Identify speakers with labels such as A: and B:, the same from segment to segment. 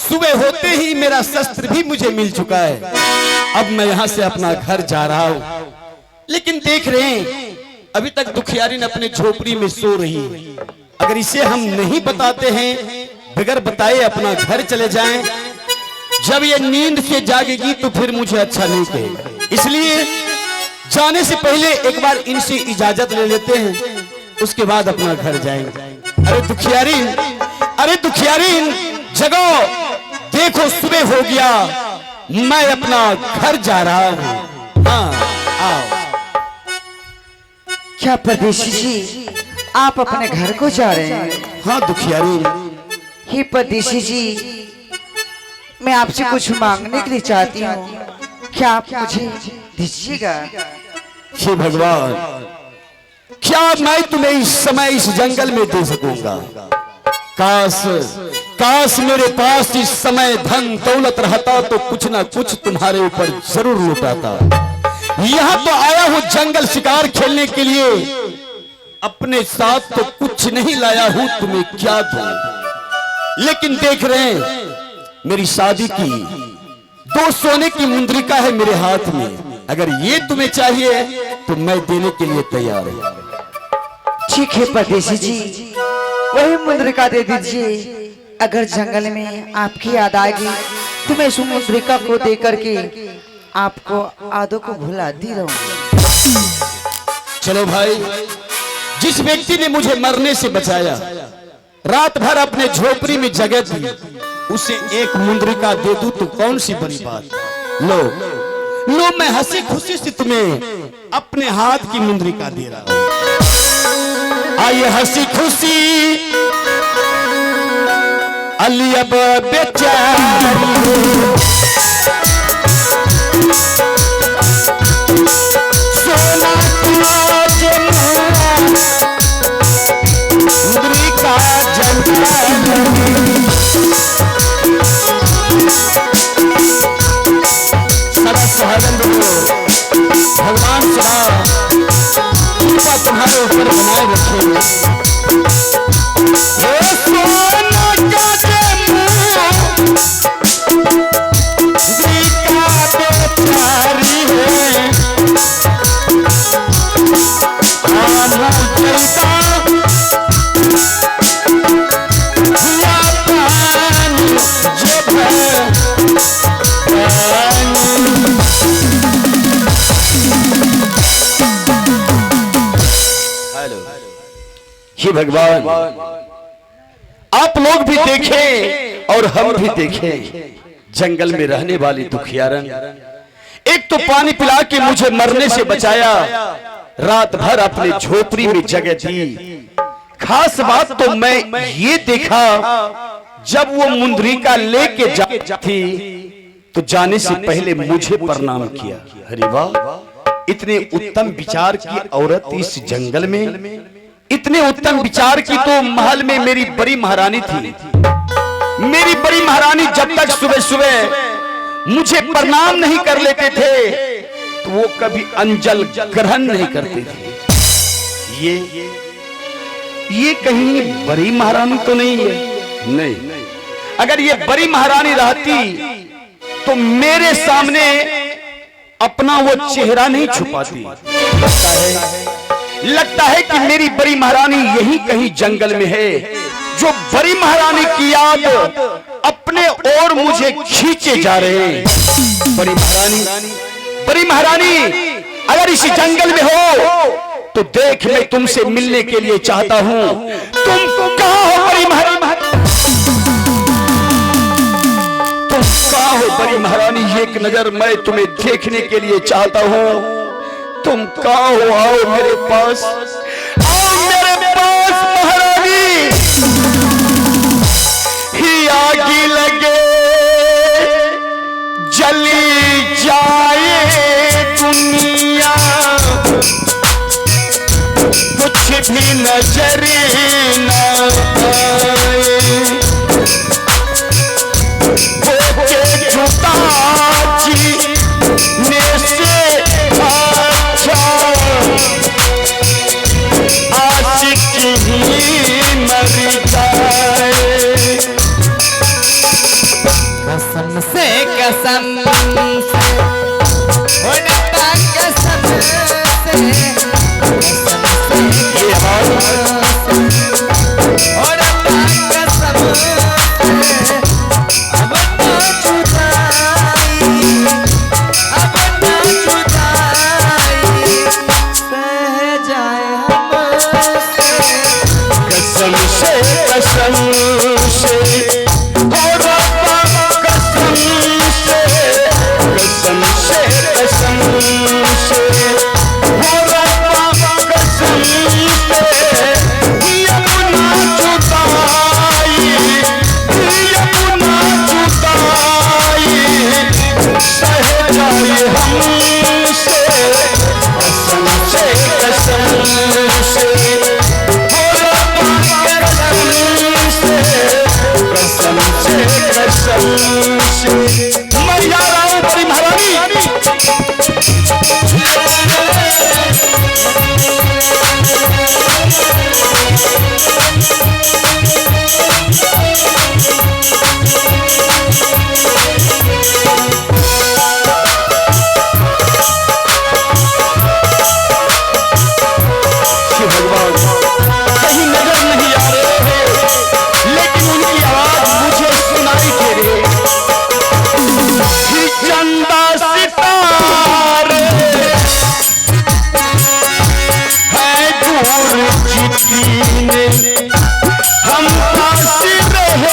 A: सुबह होते ही मेरा शस्त्र भी मुझे मिल चुका है। अब मैं यहाँ से अपना घर जा रहा हूँ, लेकिन देख रहे हैं अभी तक दुखियारी अपने झोपड़ी में सो रही है। अगर इसे हम नहीं बताते हैं, बगैर बताए अपना घर चले जाएं, जब ये नींद से जागेगी तो फिर मुझे अच्छा नहीं कहेगा। इसलिए जाने से पहले एक बार इनसे इजाजत ले लेते हैं, उसके बाद अपना घर जाएंगे। अरे दुखियारी जगो, देखो सुबह हो गया, मैं अपना घर जा रहा हूँ। हाँ आओ।
B: क्या परदेशी जी, आप अपने घर को जा रहे हैं?
A: हाँ दुखियारी।
B: हे परदेशी जी, मैं आपसे कुछ मांगने के लिए चाहती हूँ, क्या आप मुझे दीजिएगा?
A: हे भगवान, क्या मैं तुम्हें इस समय इस जंगल में दे सकूंगा? काश मेरे पास इस समय धन दौलत रहता तो कुछ ना कुछ तुम्हारे ऊपर जरूर लुटाता। यहाँ तो आया हूँ जंगल शिकार खेलने के लिए, अपने साथ तो कुछ नहीं लाया हूँ, तुम्हें क्या दूं? लेकिन देख रहे हैं मेरी शादी की 2 सोने की मुंद्रिका है मेरे हाथ में। अगर ये तुम्हें चाहिए तो मैं देने के लिए तैयार हूं।
B: ठीक है परदेशी जी, वही मुद्रिका दे दीजिए। अगर जंगल में आपकी याद आएगी तो मैं उस मुद्रिका को दे करके आपको आदों को भुलाती रहूंगी।
A: चलो भाई, जिस व्यक्ति ने मुझे मरने से बचाया, रात भर अपने झोपड़ी में जगह दी, उसे एक मुद्रिका दे दूं तो कौन सी बड़ी बात। लो मैं हंसी खुशी से तुम्हें अपने हाथ की मुद्रिका दे रहा हूं। आइए हंसी खुशी अली अब बेचारी सोना मुद्रिका भगवान सदा कृपा तुम्हारे ऊपर बनाए रखेंगे। हे भगवान, आप लोग भी देखें और हम भी देखें, जंगल में रहने वाली दुखियारन, एक तो पानी पिला के मुझे मरने से बचाया, रात भर अपने झोपड़ी में जगह दी। खास बात तो मैं ये देखा, जब वो मुंद्रिका लेके जाती तो जाने से पहले मुझे प्रणाम किया। अरे वाह, इतने उत्तम विचार की औरत इस जंगल में, इतने उत्तम विचार की तो महल में मेरी बड़ी महारानी थी। मेरी बड़ी महारानी जब तक सुबह सुबह मुझे प्रणाम नहीं कर लेते थे तो वो कभी अंजल ग्रहण नहीं करते थे। ये कहीं बड़ी महारानी तो नहीं है? नहीं, अगर ये बड़ी महारानी रहती तो मेरे सामने अपना वो चेहरा नहीं छुपाती। लगता है कि मेरी बड़ी महारानी यही कहीं जंगल में है, जो बड़ी महारानी की याद अपने ओर मुझे खींचे जा रहे हैं। बड़ी महारानी अगर इसी जंगल में हो तो देख, मैं तुमसे मिलने के लिए चाहता हूं। तुम कहां हो बड़ी महारानी? तुम कहां हो बड़ी महारानी? एक नजर मैं तुम्हें देखने के लिए चाहता हूं। तुम कहां हो? आओ मेरे पास, आओ मेरे पास महारानी। ही आगी लगे जली जाए दुनिया, कुछ भी नजर न आए, होके जुदा जीने से आशिक ही मर जाए।
B: कसम से, ओ रब्बा कसम से,
A: ये आवाज
B: ओ रब्बा कसम से, अब ना जुदाई, अब ना जुदाई सह जाए हमसे।
A: कसम से कसम से, ओ रब्बा कसम से, कसम से कसम से, ओ रब्बा कसम से, यमुना जुदाई, यमुना जुदाई सह जाए हमसे। कसम से कसम से, कसम से कसम से, मैं जा रहा हूं बड़ी महारानी। शिव भगवान कहीं नजर नहीं आ रहे हैं, लेकिन उनकी आवाज मुझे सुनाई दे रही है। चंदा सितारे है दूर जितने, हम पास रहेंगे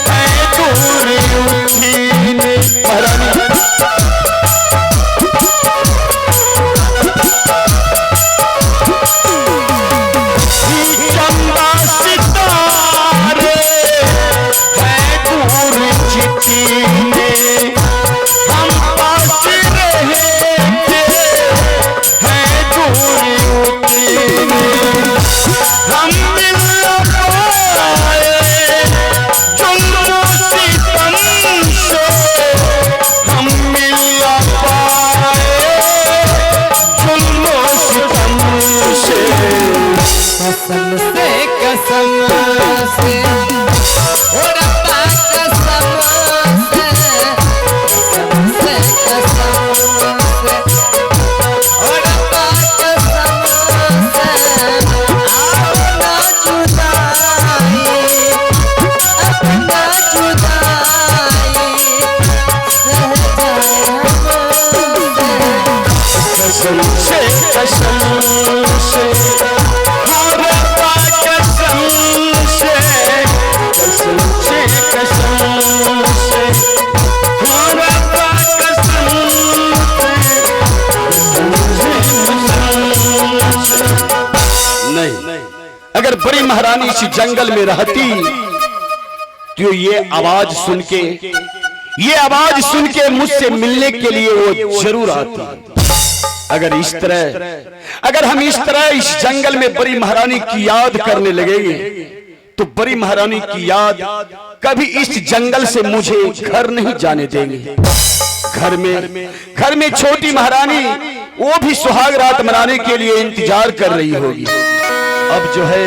A: है दूर उठीने। महारानी चंदा सितारे है दूर जितने, हम पास रहेंगे है दूर उठीने। हम मिल पाए जुल्म सितम से, हम मिल पाए जुल्म सितम से।
B: कसम से कसम से, ओ रब्बा कसम से, कसम से कसम से, ओ रब्बा कसम से, अब ना जुदाई, अब ना जुदाई सह जाए हमसे।
A: कसम से कसम से, हो रब्बा कसम से, कसम से कसम से, हो रब्बा कसम से। नहीं, अगर बड़ी महारानी इस जंगल में रहती तो ये आवाज सुन के मुझसे मिलने के लिए वो जरूर आती। अगर हम इस तरह इस जंगल में बड़ी महारानी की याद करने लगेंगे तो बड़ी महारानी की याद कभी इस जंगल से मुझे घर नहीं जाने देंगे। घर में छोटी महारानी वो भी सुहाग रात मनाने के लिए इंतजार कर रही होगी। अब जो है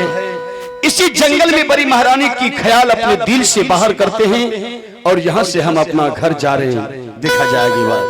A: इसी जंगल में बड़ी महारानी की ख्याल अपने दिल से बाहर करते हैं और यहाँ से हम अपना घर जा रहे हैं। देखा जाएगी बात।